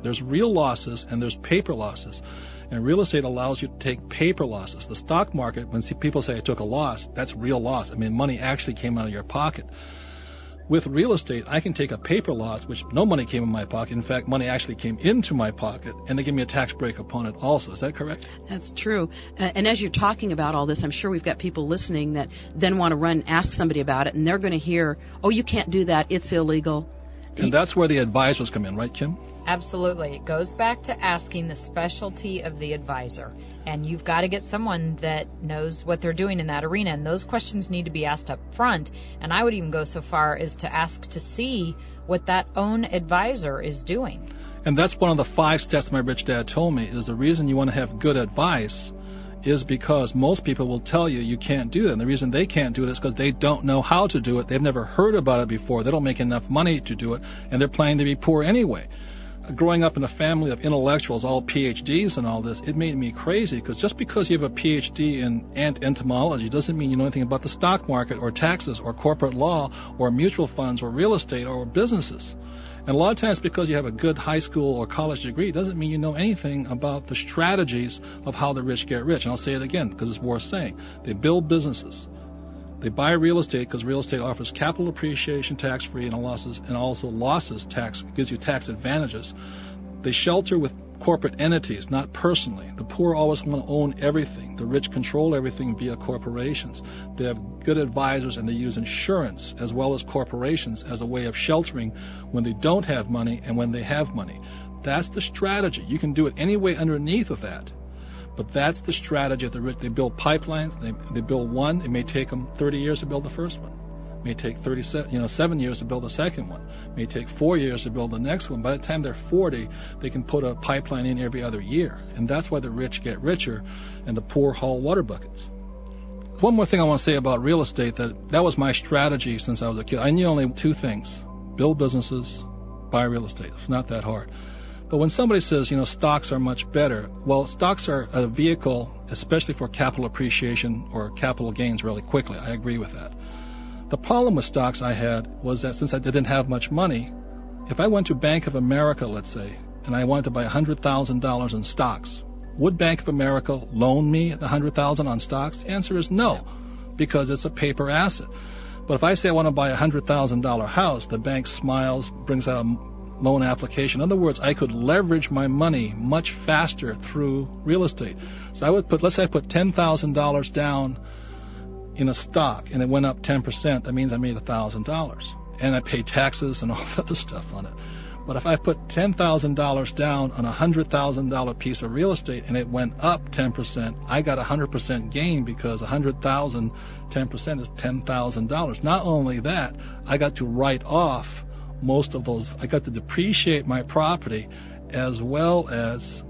There's real losses and there's paper losses. And real estate allows you to take paper losses. The stock market, when people say I took a loss, that's real loss. I mean, money actually came out of your pocket. With real estate, I can take a paper loss, which no money came in my pocket. In fact, money actually came into my pocket, and they give me a tax break upon it also. Is that correct? That's true. And as you're talking about all this, I'm sure we've got people listening that then want to ask somebody about it, and they're going to hear, oh, you can't do that, it's illegal. And that's where the advisors come in, right, Kim? Absolutely. It goes back to asking the specialty of the advisor. And you've got to get someone that knows what they're doing in that arena. And those questions need to be asked up front. And I would even go so far as to ask to see what that own advisor is doing. And that's one of the 5 steps my rich dad told me, is the reason you want to have good advice is because most people will tell you you can't do it. And the reason they can't do it is because they don't know how to do it. They've never heard about it before. They don't make enough money to do it, and they're planning to be poor anyway. Growing up in a family of intellectuals, all PhDs and all this, it made me crazy, because just because you have a PhD in ant entomology doesn't mean you know anything about the stock market or taxes or corporate law or mutual funds or real estate or businesses. And a lot of times because you have a good high school or college degree doesn't mean you know anything about the strategies of how the rich get rich. And I'll say it again because it's worth saying. They build businesses. They buy real estate because real estate offers capital appreciation tax-free and also losses tax, gives you tax advantages. They shelter with corporate entities, not personally. The poor always want to own everything. The rich control everything via corporations. They have good advisors, and they use insurance as well as corporations as a way of sheltering when they don't have money and when they have money. That's the strategy. You can do it any way underneath of that. But that's the strategy of the rich. They build pipelines. They build one. It may take them 30 years to build the first one. It may take 7 years to build the second one. It may take 4 years to build the next one. By the time they're 40, they can put a pipeline in every other year. And that's why the rich get richer and the poor haul water buckets. One more thing I want to say about real estate, that was my strategy since I was a kid. I knew only 2 things: build businesses, buy real estate. It's not that hard. But when somebody says, stocks are much better, well, stocks are a vehicle, especially for capital appreciation or capital gains really quickly. I agree with that. The problem with stocks I had was that since I didn't have much money, if I went to Bank of America, let's say, and I wanted to buy $100,000 in stocks, would Bank of America loan me the $100,000 on stocks? The answer is no, because it's a paper asset. But if I say I want to buy a $100,000 house, the bank smiles, brings out a loan application. In other words, I could leverage my money much faster through real estate. So I would let's say I put $10,000 down in a stock and it went up 10%. That means I made $1,000. And I paid taxes and all that other stuff on it. But if I put $10,000 down on a $100,000 piece of real estate and it went up 10%, I got 100% gain, because 100,000, 10% is $10,000. Not only that, I got to write off most of those. I got to depreciate my property as well as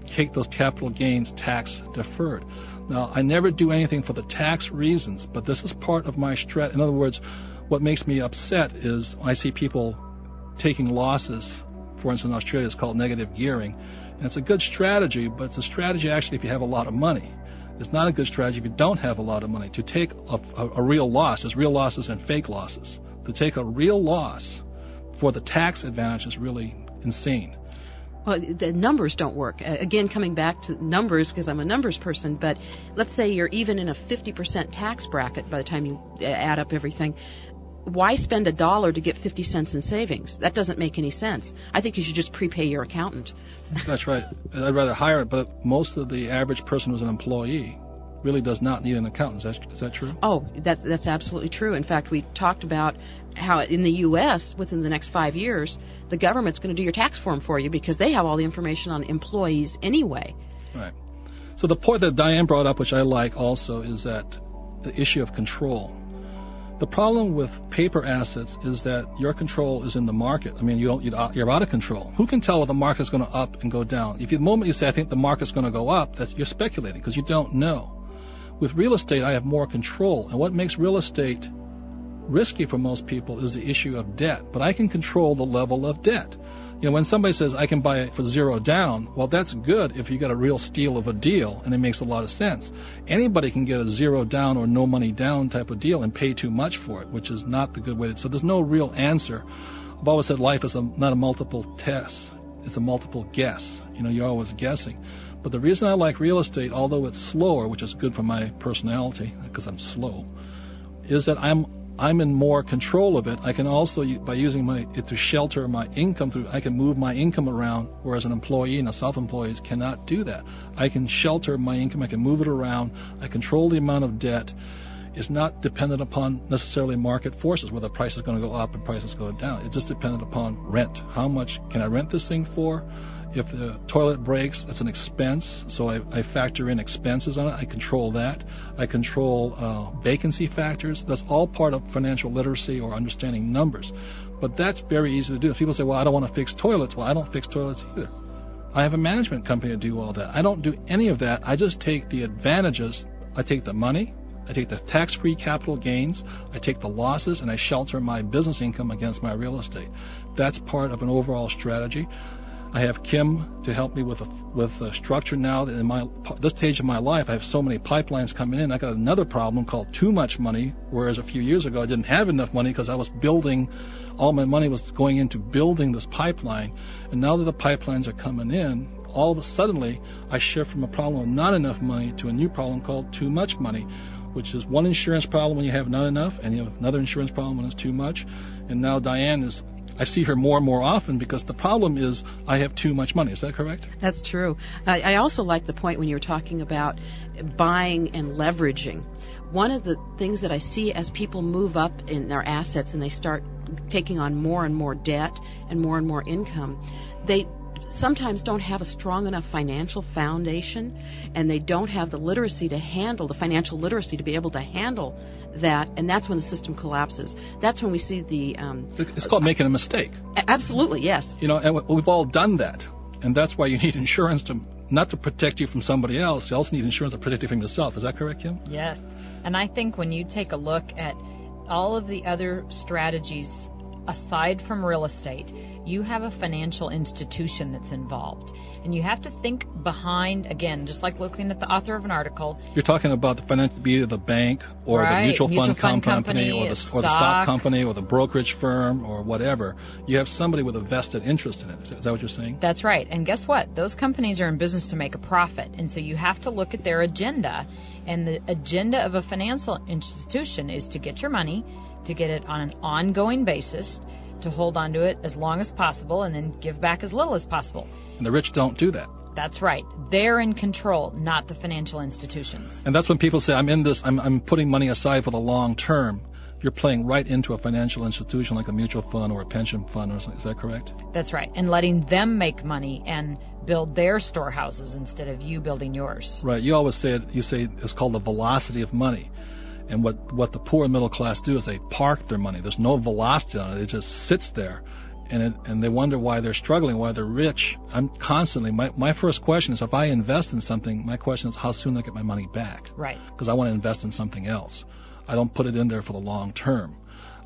take those capital gains tax deferred. Now, I never do anything for the tax reasons, but this is part of my strat. In other words, what makes me upset is I see people taking losses. For instance, in Australia, it's called negative gearing. And it's a good strategy, but it's a strategy actually if you have a lot of money. It's not a good strategy if you don't have a lot of money. To take a real loss, there's real losses and fake losses. To take a real loss for the tax advantage is really insane. Well, the numbers don't work. Again, coming back to numbers, because I'm a numbers person, but let's say you're even in a 50% tax bracket by the time you add up everything. Why spend $1 to get 50 cents in savings? That doesn't make any sense. I think you should just prepay your accountant. That's right. I'd rather hire it, but most of the average person who's an employee really does not need an accountant. Is that true? Oh, that's absolutely true. In fact, we talked about how in the U.S., within the next 5 years, the government's going to do your tax form for you because they have all the information on employees anyway. Right. So the point that Diane brought up, which I like also, is that the issue of control. The problem with paper assets is that your control is in the market. I mean, you're out of control. Who can tell whether the market's going to up and go down? If the moment you say, I think the market's going to go up, you're speculating because you don't know. With real estate, I have more control. And what makes real estate risky for most people is the issue of debt. But I can control the level of debt. When somebody says I can buy it for $0 down, well, that's good if you got a real steal of a deal, and it makes a lot of sense. Anybody can get a $0 down or no money down type of deal and pay too much for it, which is not the good way. So there's no real answer. I've always said life is not a multiple test. it's a multiple guess. You're always guessing. But the reason I like real estate, although it's slower, which is good for my personality because I'm slow, is that I'm in more control of it. I can also, by using it to shelter my income, I can move my income around, whereas an employee and a self-employed cannot do that. I can shelter my income, I can move it around, I control the amount of debt. It's not dependent upon necessarily market forces, where the price is going to go up and prices go down. It's just dependent upon rent. How much can I rent this thing for? If the toilet breaks, that's an expense, so I factor in expenses on it. I control that. I control vacancy factors. That's all part of financial literacy or understanding numbers. But that's very easy to do. People say, well, I don't want to fix toilets. Well, I don't fix toilets either. I have a management company to do all that. I don't do any of that. I just take the advantages. I take the money. I take the tax-free capital gains, I take the losses, and I shelter my business income against my real estate. That's part of an overall strategy. I have Kim to help me with a structure now. That in this stage of my life, I have so many pipelines coming in. I got another problem called too much money, whereas a few years ago I didn't have enough money because I was building. All my money was going into building this pipeline, and now that the pipelines are coming in, all of a sudden I shift from a problem of not enough money to a new problem called too much money, which is one insurance problem when you have not enough, and you have another insurance problem when it's too much. And now Diane I see her more and more often because the problem is I have too much money. Is that correct? That's true. I also like the point when you were talking about buying and leveraging. One of the things that I see as people move up in their assets and they start taking on more and more debt and more income, they sometimes don't have a strong enough financial foundation, and they don't have the financial literacy to be able to handle that, and that's when the system collapses. That's when we see it's called making a mistake. Absolutely, yes. And we've all done that, and that's why you need insurance not to protect you from somebody else. You also need insurance to protect you from yourself. Is that correct, Kim? Yes. And I think when you take a look at all of the other strategies aside from real estate, you have a financial institution that's involved. And you have to think behind, again, just like looking at the author of an article. You're talking about the financial, be it the bank or the mutual fund company or the stock company or the brokerage firm or whatever. You have somebody with a vested interest in it. Is that what you're saying? That's right. And guess what? Those companies are in business to make a profit. And so you have to look at their agenda. And the agenda of a financial institution is to get your money, to get it on an ongoing basis, to hold on to it as long as possible, and then give back as little as possible. And the rich don't do that. That's right. They're in control, not the financial institutions. And that's when people say, I'm putting money aside for the long term. You're playing right into a financial institution like a mutual fund or a pension fund or something. Is that correct? That's right. And letting them make money and build their storehouses instead of you building yours. Right. You always say it's called the velocity of money. And what the poor and middle class do is they park their money. There's no velocity on it. It just sits there. And they wonder why they're struggling, why they're rich. I'm constantly, my first question is, if I invest in something, my question is how soon I get my money back. Right. Because I want to invest in something else. I don't put it in there for the long term.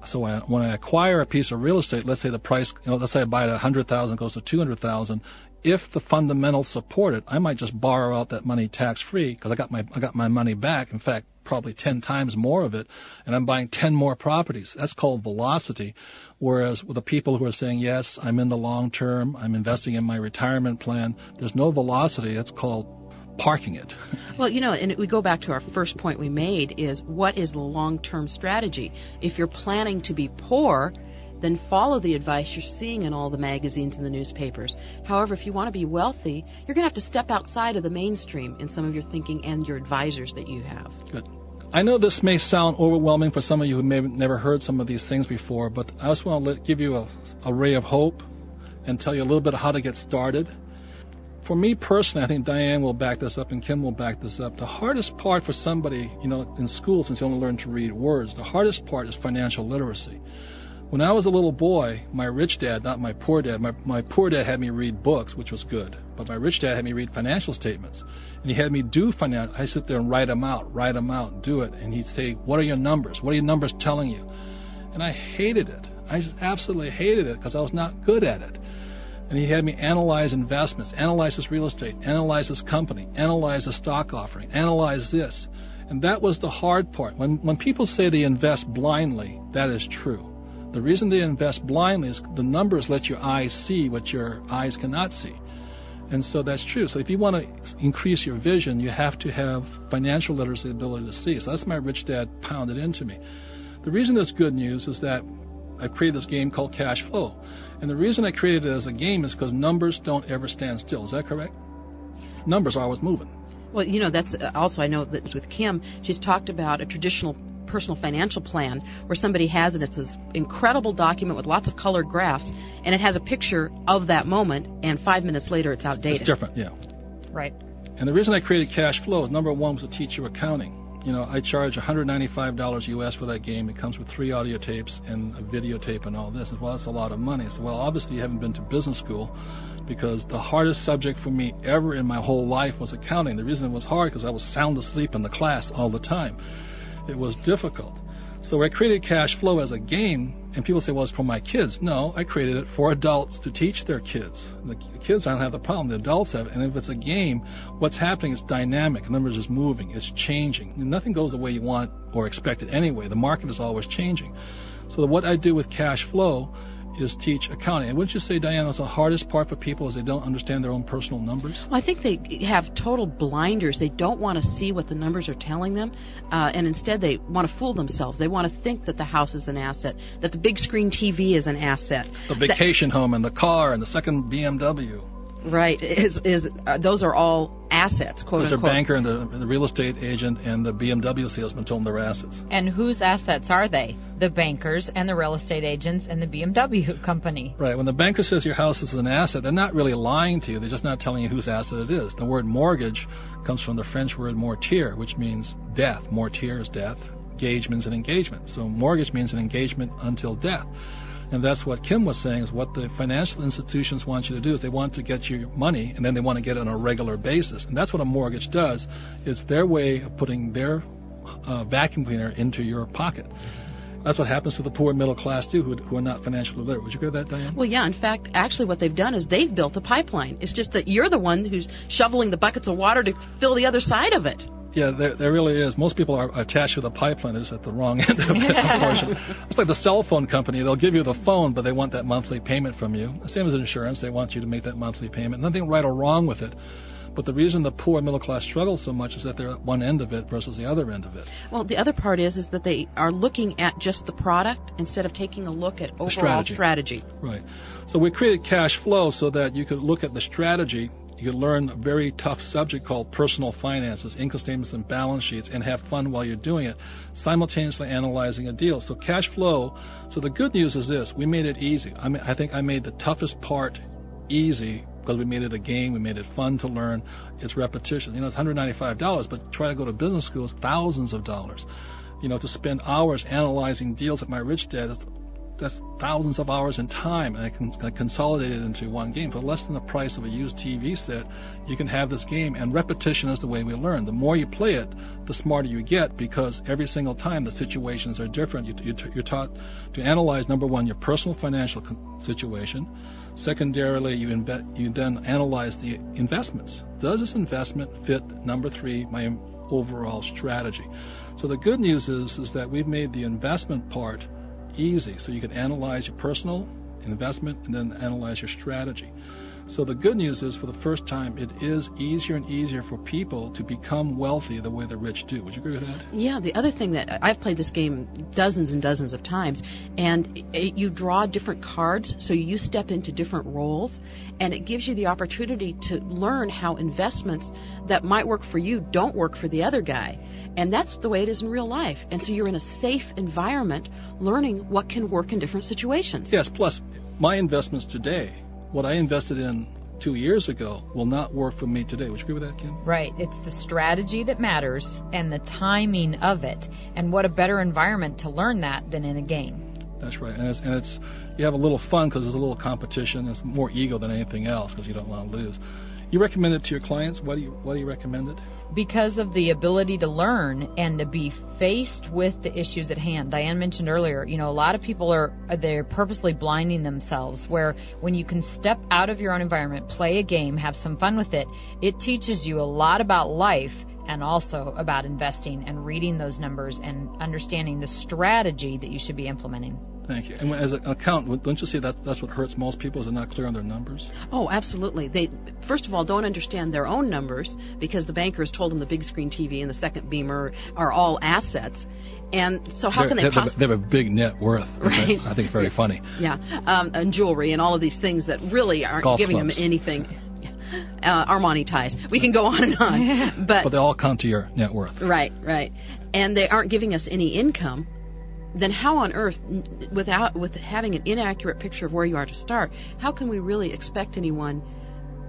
So when I acquire a piece of real estate, let's say the price, let's say I buy it at $100,000, goes to $200,000. If the fundamentals support it, I might just borrow out that money tax-free because I got my money back. In fact, probably 10 times more of it, and I'm buying 10 more properties. That's called velocity. Whereas with the people who are saying, yes, I'm in the long term, I'm investing in my retirement plan, there's no velocity. That's called parking it. Well, and we go back to our first point we made is, what is the long-term strategy? If you're planning to be poor, then follow the advice you're seeing in all the magazines and the newspapers. However, if you want to be wealthy, you're going to have to step outside of the mainstream in some of your thinking and your advisors that you have. Good. I know this may sound overwhelming for some of you who may have never heard some of these things before, but I just want to give you a ray of hope and tell you a little bit of how to get started. For me personally, I think Diane will back this up and Kim will back this up. The hardest part for somebody, in school, since you only learn to read words, the hardest part is financial literacy. When I was a little boy, my rich dad, not my poor dad, my poor dad had me read books, which was good, but my rich dad had me read financial statements. And he had me do financial. I sit there and write them out, do it. And he'd say, what are your numbers? What are your numbers telling you? And I hated it. I just absolutely hated it because I was not good at it. And he had me analyze investments, analyze his real estate, analyze his company, analyze a stock offering, analyze this. And that was the hard part. When people say they invest blindly, that is true. The reason they invest blindly is the numbers let your eyes see what your eyes cannot see. And so that's true. So if you want to increase your vision, you have to have financial literacy, the ability to see. So that's my rich dad pounded into me. The reason it's good news is that I created this game called Cash Flow. And the reason I created it as a game is because numbers don't ever stand still. Is that correct? Numbers are always moving. Well, you know, that's also, I know that with Kim, she's talked about a traditional personal financial plan where somebody has it. It's this incredible document with lots of colored graphs, and it has a picture of that moment, and 5 minutes later it's outdated. It's different, yeah. Right. And the reason I created Cash Flow is, number one, was to teach you accounting. You know, I charge $195 US for that game. It comes with 3 audio tapes and a videotape and all this. And, well, that's a lot of money. I said, well, obviously you haven't been to business school, because the hardest subject for me ever in my whole life was accounting. The reason it was hard because I was sound asleep in the class all the time. It was difficult. So I created Cash Flow as a game, and people say, well, it's for my kids. No, I created it for adults to teach their kids. The kids don't have the problem. The adults have it. And if it's a game, what's happening is dynamic. The numbers is moving. It's changing. And nothing goes the way you want or expect it anyway. The market is always changing. So what I do with Cash Flow is teach accounting. And wouldn't you say, Diana, it's the hardest part for people is they don't understand their own personal numbers? Well, I think they have total blinders. They don't want to see what the numbers are telling them, and instead they want to fool themselves. They want to think that the house is an asset, that the big screen TV is an asset. The vacation home and the car and the second BMW. Right. Those are all assets, quote unquote. Their banker and the real estate agent and the BMW salesman told them they're assets. And whose assets are they? The bankers and the real estate agents and the BMW company. Right. When the banker says your house is an asset, they're not really lying to you. They're just not telling you whose asset it is. The word mortgage comes from the French word mortier, which means death. Mortier is death. Gage means an engagement. So mortgage means an engagement until death. And that's what Kim was saying, is what the financial institutions want you to do is they want to get you money, and then they want to get it on a regular basis. And that's what a mortgage does. It's their way of putting their vacuum cleaner into your pocket. That's what happens to the poor middle class, too, who are not financially literate. Would you agree with that, Diane? Well, yeah. In fact, actually what they've done is they've built a pipeline. It's just that you're the one who's shoveling the buckets of water to fill the other side of it. Yeah, there really is. Most people are attached to the pipeline. They're just at the wrong end of it, unfortunately. It's like the cell phone company. They'll give you the phone, but they want that monthly payment from you. Same as insurance. They want you to make that monthly payment. Nothing right or wrong with it. But the reason the poor middle class struggle so much is that they're at one end of it versus the other end of it. Well, the other part is that they are looking at just the product instead of taking a look at overall strategy. Right. So we created Cash Flow so that you could look at the strategy. You could learn a very tough subject called personal finances, income statements and balance sheets, and have fun while you're doing it, simultaneously analyzing a deal. So Cash Flow, so the good news is this, we made it easy. I think I made the toughest part easy because we made it a game, we made it fun to learn. It's repetition. You know, it's $195, but try to go to business school is thousands of dollars. You know, to spend hours analyzing deals at my rich dad, that's thousands of hours in time, and I consolidate it into one game. For less than the price of a used TV set, you can have this game, and repetition is the way we learn. The more you play it, the smarter you get, because every single time the situations are different. You're taught to analyze, number one, your personal financial situation. Secondarily, you then analyze the investments. Does this investment fit, number three, my overall strategy? So the good news is that we've made the investment part easy, so you can analyze your personal investment and then analyze your strategy. So the good news is, for the first time, it is easier and easier for people to become wealthy the way the rich do. Would you agree with that? Yeah, the other thing that I've played this game dozens and dozens of times, and you draw different cards, so you step into different roles, and it gives you the opportunity to learn how investments that might work for you don't work for the other guy. And that's the way it is in real life. And so you're in a safe environment learning what can work in different situations. Yes, plus my investments today, what I invested in 2 years ago, will not work for me today. Would you agree with that, Kim? Right. It's the strategy that matters and the timing of it. And what a better environment to learn that than in a game. That's right. And it's you have a little fun because there's a little competition. It's more ego than anything else because you don't want to lose. You recommend it to your clients. Why do you recommend it? Because of the ability to learn and to be faced with the issues at hand. Diane mentioned earlier, a lot of people they're purposely blinding themselves, where when you can step out of your own environment, play a game, have some fun with it, it teaches you a lot about life and also about investing and reading those numbers and understanding the strategy that you should be implementing. Thank you. And as an accountant, don't you see that's what hurts most people is they're not clear on their numbers? Oh, absolutely. They, first of all, don't understand their own numbers because the bankers told them the big screen TV and the second beamer are all assets. And so how can they possibly... They have a big net worth, right? I think very funny. Yeah, and jewelry and all of these things that really aren't Golf giving clubs. them anything. Armani ties. We can go on and on. But they all count to your net worth. Right. And they aren't giving us any income. Then how on earth, with having an inaccurate picture of where you are to start, how can we really expect anyone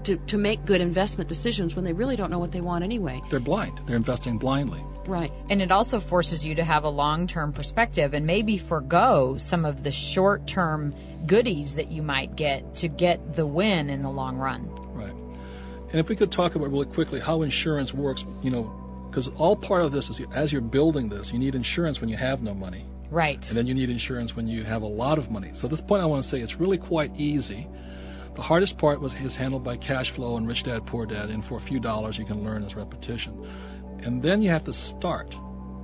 to make good investment decisions when they really don't know what they want anyway? They're blind. They're investing blindly. Right. And it also forces you to have a long-term perspective and maybe forgo some of the short-term goodies that you might get to get the win in the long run. Right. And if we could talk about really quickly how insurance works, because all part of this is as you're building this, you need insurance when you have no money. Right. And then you need insurance when you have a lot of money. So at this point I want to say it's really quite easy. The hardest part is handled by cash flow and Rich Dad, Poor Dad, and for a few dollars you can learn as repetition. And then you have to start.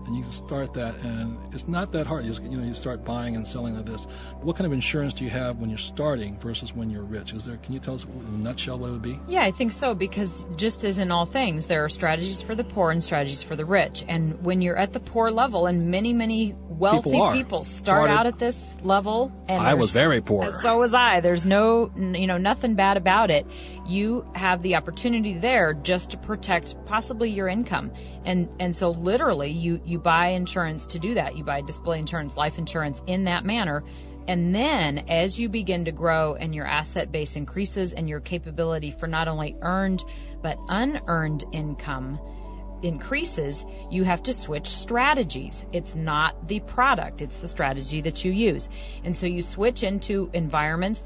And you can start that, and it's not that hard. You start buying and selling of this. What kind of insurance do you have when you're starting versus when you're rich? Can you tell us in a nutshell what it would be? Yeah, I think so, because just as in all things, there are strategies for the poor and strategies for the rich. And when you're at the poor level, and many wealthy people start out at this level, and I was very poor. So was I. There's nothing bad about it. You have the opportunity there just to protect possibly your income. And so literally you buy insurance to do that. You buy disability insurance, life insurance in that manner. And then as you begin to grow and your asset base increases and your capability for not only earned but unearned income increases, you have to switch strategies. It's not the product, it's the strategy that you use. And so you switch into environments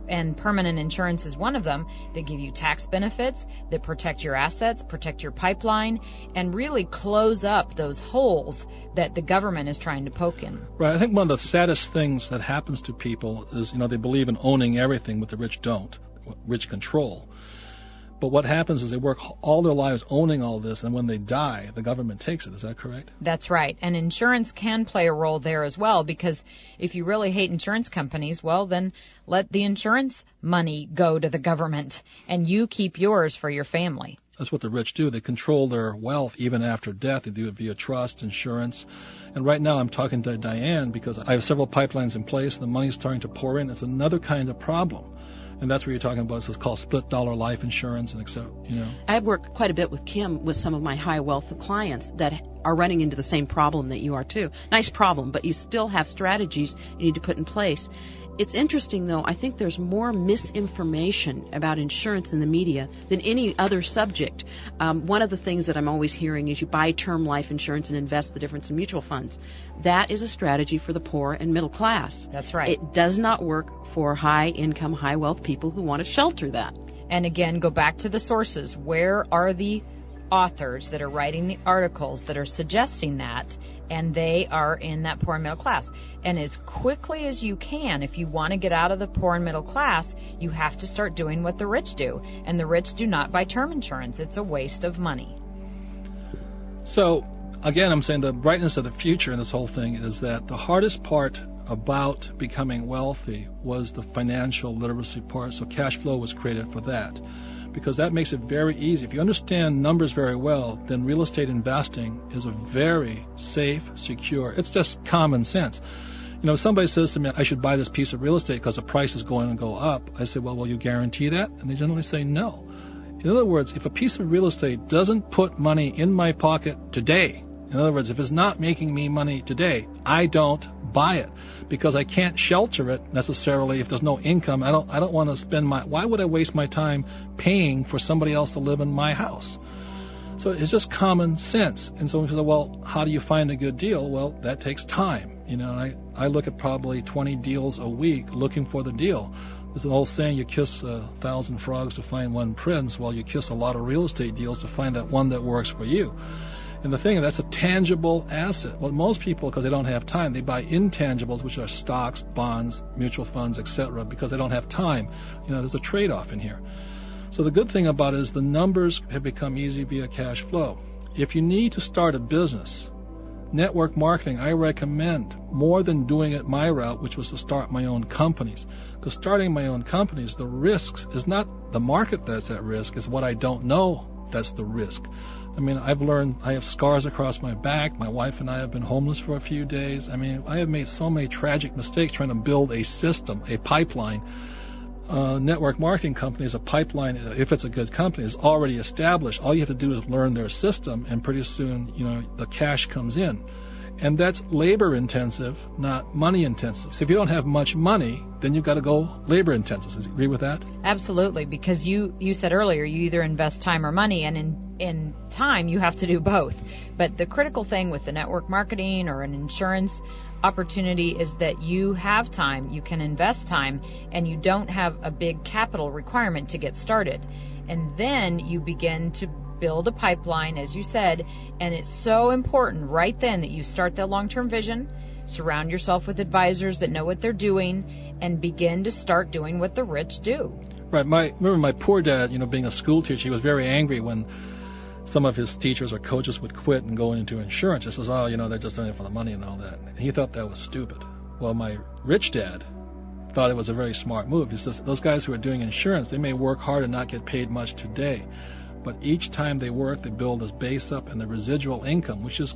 and permanent insurance is one of them, that give you tax benefits, that protect your assets, protect your pipeline, and really close up those holes that the government is trying to poke in. Right. I think one of the saddest things that happens to people is, they believe in owning everything, but the rich don't. Rich control. But what happens is they work all their lives owning all this, and when they die, the government takes it. Is that correct? That's right. And insurance can play a role there as well, because if you really hate insurance companies, well, then let the insurance money go to the government, and you keep yours for your family. That's what the rich do. They control their wealth even after death. They do it via trust, insurance. And right now I'm talking to Diane because I have several pipelines in place, and the money's starting to pour in. It's another kind of problem. And that's what you're talking about. So it's called split dollar life insurance and etc. I work quite a bit with Kim with some of my high wealth clients that are running into the same problem that you are too. Nice problem, but you still have strategies you need to put in place. It's interesting, though. I think there's more misinformation about insurance in the media than any other subject. One of the things that I'm always hearing is you buy term life insurance and invest the difference in mutual funds. That is a strategy for the poor and middle class. That's right. It does not work for high income, high wealth people who want to shelter that. And again, go back to the sources. Where are the authors that are writing the articles that are suggesting that? And they are in that poor and middle class. And as quickly as you can, if you want to get out of the poor and middle class, you have to start doing what the rich do. And the rich do not buy term insurance. It's a waste of money. So, again, I'm saying the brightness of the future in this whole thing is that the hardest part about becoming wealthy was the financial literacy part. So cash flow was created for that, because that makes it very easy. If you understand numbers very well, then real estate investing is a very safe, secure, it's just common sense. If somebody says to me, I should buy this piece of real estate because the price is going to go up, I say, well, will you guarantee that? And they generally say no. In other words, if a piece of real estate doesn't put money in my pocket today, in other words, if it's not making me money today, I don't buy it, because I can't shelter it necessarily if there's no income. I don't want to spend why would I waste my time paying for somebody else to live in my house? So it's just common sense. And so we say, well, how do you find a good deal? Well, that takes time. And I look at probably 20 deals a week looking for the deal. There's an old saying, you kiss 1,000 frogs to find one prince. Well, you kiss a lot of real estate deals to find that one that works for you. And the thing, that's a tangible asset. Well, most people, because they don't have time, they buy intangibles, which are stocks, bonds, mutual funds, etc., because they don't have time. There's a trade-off in here. So the good thing about it is the numbers have become easy via cash flow. If you need to start a business, network marketing, I recommend more than doing it my route, which was to start my own companies. Because starting my own companies, the risk is not the market that's at risk, it's what I don't know that's the risk. I mean, I've learned, I have scars across my back. My wife and I have been homeless for a few days. I mean, I have made so many tragic mistakes trying to build a system, a pipeline. Network marketing company is a pipeline. If it's a good company, is already established. All you have to do is learn their system, and pretty soon, the cash comes in. And that's labor intensive, not money intensive. So if you don't have much money, then you've got to go labor intensive. Do you agree with that? Absolutely, because you said earlier you either invest time or money, and in time you have to do both. But the critical thing with the network marketing or an insurance opportunity is that you have time, you can invest time, and you don't have a big capital requirement to get started. And then you begin to build a pipeline, as you said, and it's so important right then that you start that long-term vision, surround yourself with advisors that know what they're doing, and begin to start doing what the rich do. Right. Remember my poor dad, being a school teacher, he was very angry when some of his teachers or coaches would quit and go into insurance. He says, they're just doing it for the money and all that. And he thought that was stupid. Well, my rich dad thought it was a very smart move. He says, those guys who are doing insurance, they may work hard and not get paid much today. But each time they work, they build this base up and the residual income, which is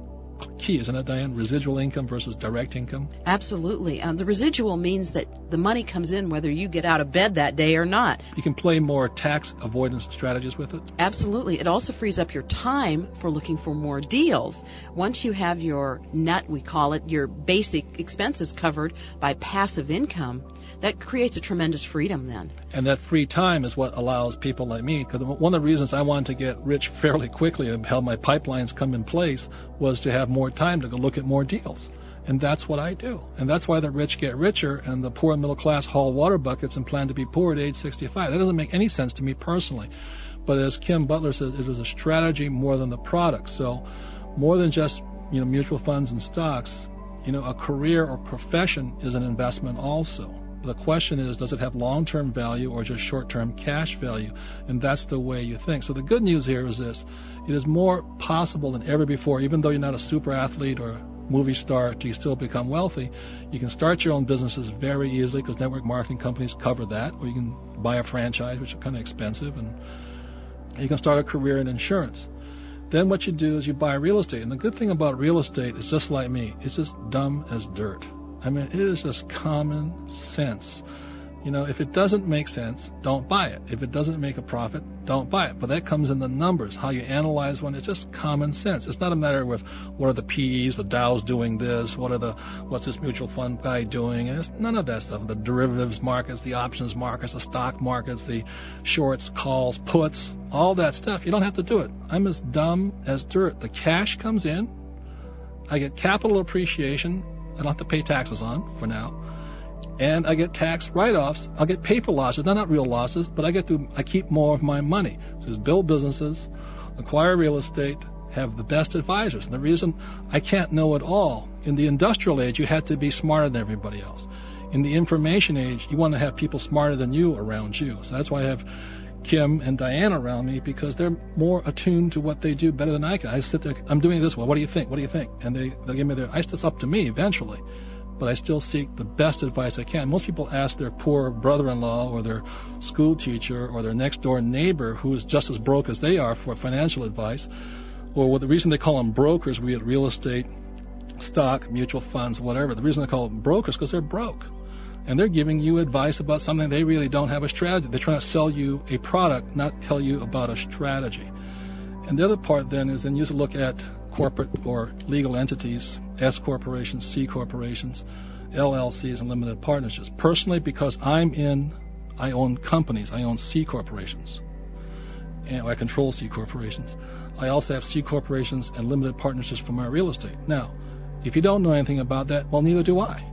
key, isn't it, Diane? Residual income versus direct income? Absolutely. The residual means that the money comes in whether you get out of bed that day or not. You can play more tax avoidance strategies with it? Absolutely. It also frees up your time for looking for more deals. Once you have your nut, we call it, your basic expenses covered by passive income, that creates a tremendous freedom then. And that free time is what allows people like me, because one of the reasons I wanted to get rich fairly quickly and help my pipelines come in place was to have more time to go look at more deals. And that's what I do. And that's why the rich get richer and the poor and middle class haul water buckets and plan to be poor at age 65. That doesn't make any sense to me personally. But as Kim Butler says, it was a strategy more than the product. So more than just mutual funds and stocks, a career or profession is an investment also. The question is, does it have long-term value or just short-term cash value? And that's the way you think. So the good news here is this. It is more possible than ever before, even though you're not a super athlete or movie star, to still become wealthy. You can start your own businesses very easily because network marketing companies cover that. Or you can buy a franchise, which is kind of expensive. And you can start a career in insurance. Then what you do is you buy real estate. And the good thing about real estate is just like me. It's just dumb as dirt. I mean, it is just common sense. If it doesn't make sense, don't buy it. If it doesn't make a profit, don't buy it. But that comes in the numbers. How you analyze one, it's just common sense. It's not a matter of what are the PEs, the Dow's doing this, what's this mutual fund guy doing, and it's none of that stuff. The derivatives markets, the options markets, the stock markets, the shorts, calls, puts, all that stuff. You don't have to do it. I'm as dumb as dirt. The cash comes in. I get capital appreciation. I don't have to pay taxes on for now. And I get tax write-offs. I'll get paper losses, not real losses, but I keep more of my money. So it's build businesses, acquire real estate, have the best advisors. And the reason I can't know it all, in the industrial age, you had to be smarter than everybody else. In the information age, you want to have people smarter than you around you. So that's why I have Kim and Diane around me, because they're more attuned to what they do better than I can. I sit there, I'm doing this well. What do you think? What do you think? And they'll give me it's up to me eventually, but I still seek the best advice I can. Most people ask their poor brother-in-law or their school teacher or their next door neighbor who is just as broke as they are for financial advice, or the reason they call them brokers, be it real estate, stock, mutual funds, whatever. The reason they call them brokers is because they're broke. And they're giving you advice about something they really don't have a strategy. They're trying to sell you a product, not tell you about a strategy. And the other part then is you look at corporate or legal entities, S corporations, C corporations, LLCs, and limited partnerships. Personally, because I own companies. I own C corporations. And I control C corporations. I also have C corporations and limited partnerships for my real estate. Now, if you don't know anything about that, well, neither do I.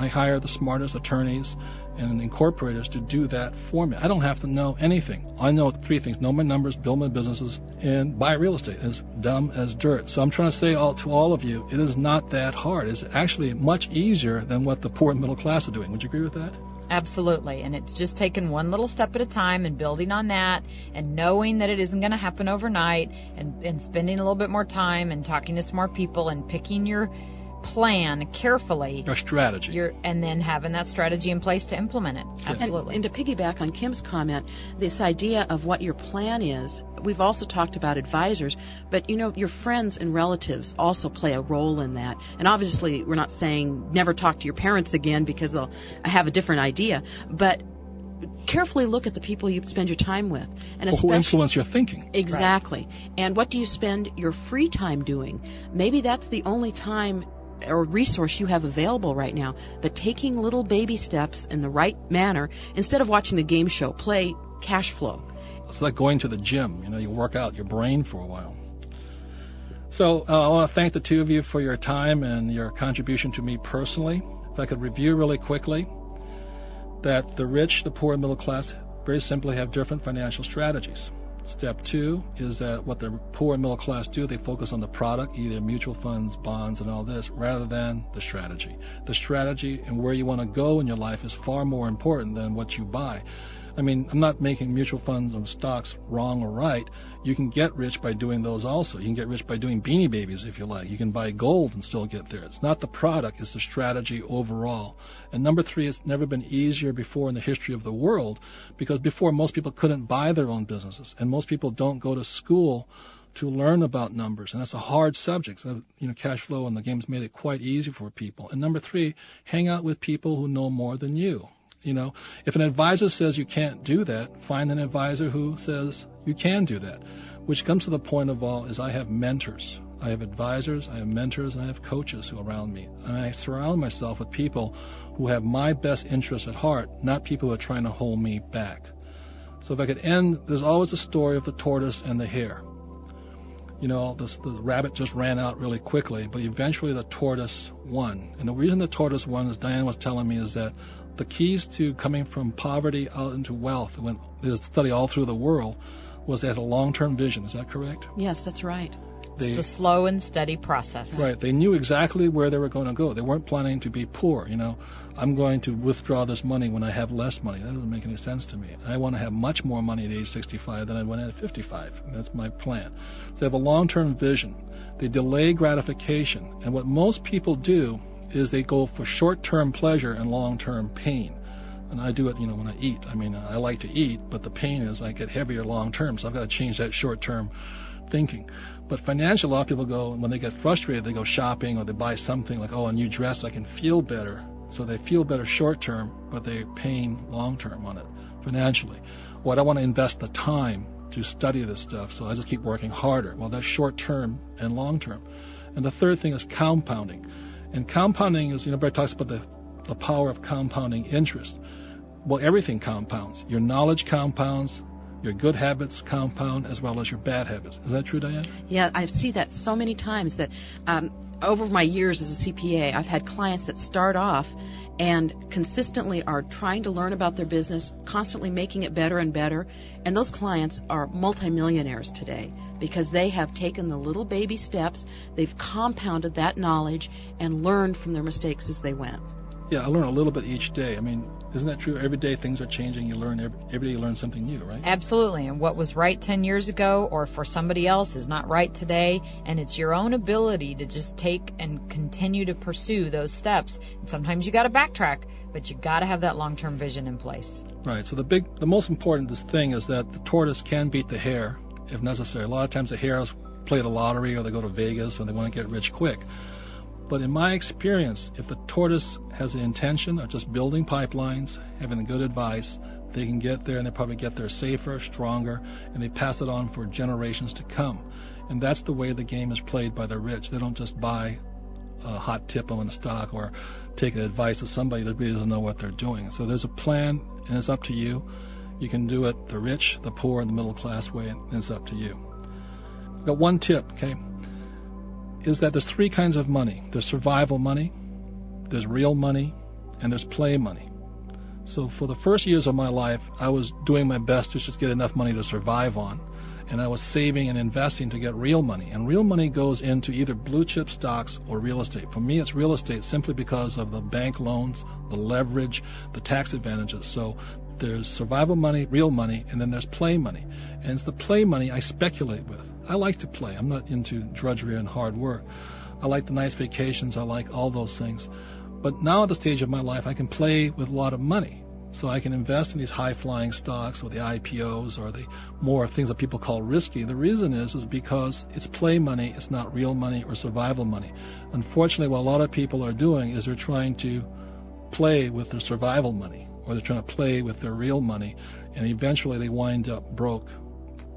I hire the smartest attorneys and incorporators to do that for me. I don't have to know anything. I know 3 things: know my numbers, build my businesses, and buy real estate. It's dumb as dirt. So I'm trying to say to all of you, it is not that hard. It's actually much easier than what the poor and middle class are doing. Would you agree with that? Absolutely. And it's just taking one little step at a time and building on that and knowing that it isn't going to happen overnight and spending a little bit more time and talking to some more people and picking your plan carefully. Your strategy. And then having that strategy in place to implement it. Absolutely. And to piggyback on Kim's comment, this idea of what your plan is, we've also talked about advisors, but your friends and relatives also play a role in that. And obviously, we're not saying never talk to your parents again because they'll have a different idea, but carefully look at the people you spend your time with. And who influence your thinking. Exactly. Right. And what do you spend your free time doing? Maybe that's the only time or resource you have available right now, but taking little baby steps in the right manner instead of watching the game show, play cash flow. It's like going to the gym. You work out your brain for a while. So I want to thank the two of you for your time and your contribution to me personally. If I could review really quickly, that the rich, the poor, and middle class very simply have different financial strategies. Step 2 is that what the poor and middle class do, they focus on the product, either mutual funds, bonds, and all this, rather than the strategy. The strategy and where you want to go in your life is far more important than what you buy. I'm not making mutual funds and stocks wrong or right. You can get rich by doing those also. You can get rich by doing Beanie Babies if you like. You can buy gold and still get there. It's not the product, it's the strategy overall. And number 3, it's never been easier before in the history of the world, because before most people couldn't buy their own businesses, and most people don't go to school to learn about numbers, and that's a hard subject. So, cash flow and the game's made it quite easy for people. And number 3, hang out with people who know more than you. If an advisor says you can't do that, find an advisor who says you can do that. Which comes to the point of all is I have mentors. I have advisors, I have mentors, and I have coaches who are around me. And I surround myself with people who have my best interests at heart, not people who are trying to hold me back. So if I could end, there's always a story of the tortoise and the hare. The rabbit just ran out really quickly, but eventually the tortoise won. And the reason the tortoise won, as Diane was telling me, is that the keys to coming from poverty out into wealth, when there's a study all through the world, was they had a long-term vision. Is that correct? Yes, that's right. It's the slow and steady process. Right. They knew exactly where they were going to go. They weren't planning to be poor. I'm going to withdraw this money when I have less money. That doesn't make any sense to me. I want to have much more money at age 65 than I went at 55. And that's my plan. So they have a long-term vision. They delay gratification. And what most people do is they go for short-term pleasure and long-term pain. And I do it, when I eat. I like to eat, but the pain is I get heavier long-term, so I've got to change that short-term thinking. But financial, a lot of people go, when they get frustrated, they go shopping or they buy something like, a new dress, I can feel better. So they feel better short-term, but they're paying long-term on it financially. Or I don't want to invest the time to study this stuff, so I just keep working harder. Well, that's short-term and long-term. And the third thing is compounding. And compounding is, everybody talks about the power of compounding interest. Well, everything compounds. Your knowledge compounds, your good habits compound, as well as your bad habits. Is that true, Diane? Yeah, I see that so many times that over my years as a CPA, I've had clients that start off and consistently are trying to learn about their business, constantly making it better and better. And those clients are multimillionaires today because they have taken the little baby steps, they've compounded that knowledge, and learned from their mistakes as they went. Yeah, I learn a little bit each day. Isn't that true? Every day things are changing. You learn every day you learn something new, right? Absolutely. And what was right 10 years ago or for somebody else is not right today. And it's your own ability to just take and continue to pursue those steps. And sometimes you got to backtrack, but you got to have that long-term vision in place. Right. So the most important thing is that the tortoise can beat the hare if necessary. A lot of times the hares play the lottery or they go to Vegas and they want to get rich quick. But in my experience, if the tortoise has the intention of just building pipelines, having good advice, they can get there, and they probably get there safer, stronger, and they pass it on for generations to come. And that's the way the game is played by the rich. They don't just buy a hot tip on a stock or take the advice of somebody that really doesn't know what they're doing. So there's a plan, and it's up to you. You can do it the rich, the poor, and the middle class way, and it's up to you. I've got one tip, okay? Is that there's three kinds of money. There's survival money, there's real money, and there's play money. So for the first years of my life, I was doing my best to just get enough money to survive on. and I was saving and investing to get real money. And real money goes into either blue chip stocks or real estate. For me, it's real estate simply because of the bank loans, the leverage, the tax advantages. So there's survival money, real money, and then there's play money. And it's the play money I speculate with. I like to play. I'm not into drudgery and hard work. I like the nice vacations. I like all those things. But now at the stage of my life, I can play with a lot of money. So I can invest in these high-flying stocks or the IPOs or the more things that people call risky. The reason is because it's play money, it's not real money or survival money. Unfortunately, what a lot of people are doing is they're trying to play with their survival money, or they're trying to play with their real money, and eventually they wind up broke.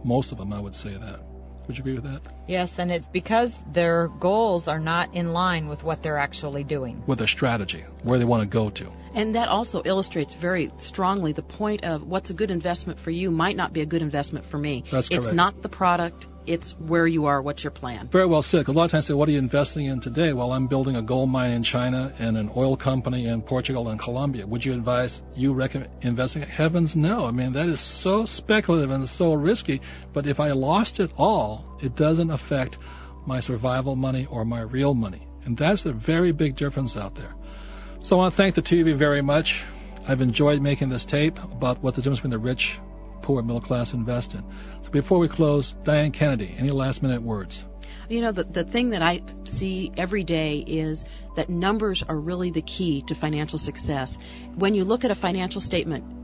Most of them, I would say that. Would you agree with that? Yes, and it's because their goals are not in line with what they're actually doing. With their strategy, where they want to go to. And that also illustrates very strongly the point of what's a good investment for you might not be a good investment for me. That's correct. It's not the product, it's where you are, what's your plan. Very well said, because a lot of times they say, what are you investing in today? Well, I'm building a gold mine in China and an oil company in Portugal and Colombia. Would you advise investing? Heavens no. I mean, that is so speculative and so risky, but if I lost it all, it doesn't affect my survival money or my real money. And that's a very big difference out there. So I want to thank the two of you very much. I've enjoyed making this tape about what the difference between the rich, poor, middle class invest in. So before we close, Diane Kennedy, any last minute words? You know, the thing that I see every day is that numbers are really the key to financial success. When you look at a financial statement,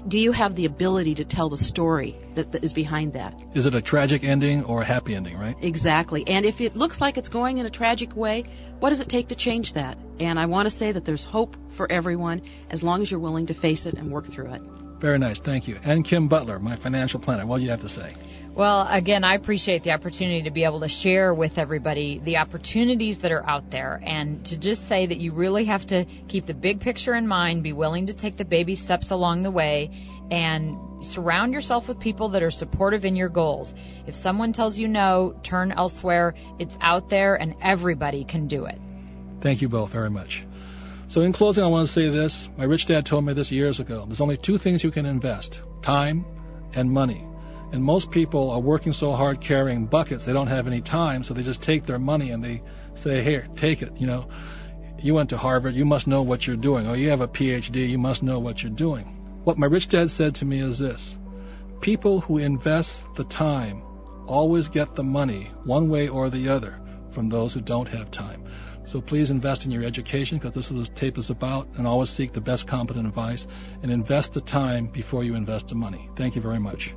do you have the ability to tell the story that is behind that? Is it a tragic ending or a happy ending, right? Exactly. And if it looks like it's going in a tragic way, what does it take to change that? And I want to say that there's hope for everyone as long as you're willing to face it and work through it. Very nice. Thank you. And Kim Butler, my financial planner. What do you have to say? Well, again, I appreciate the opportunity to be able to share with everybody the opportunities that are out there, and to just say that you really have to keep the big picture in mind, be willing to take the baby steps along the way, and surround yourself with people that are supportive in your goals. If someone tells you no, turn elsewhere. It's out there and everybody can do it. Thank you both very much. So in closing, I want to say this. My rich dad told me this years ago. There's only two things you can invest: time and money. And most people are working so hard carrying buckets, they don't have any time, so they just take their money and they say, here, take it. You know, you went to Harvard, you must know what you're doing. Or you have a PhD, you must know what you're doing. What my rich dad said to me is this: people who invest the time always get the money, one way or the other, from those who don't have time. So please invest in your education, because this is what this tape is about, and always seek the best competent advice, and invest the time before you invest the money. Thank you very much.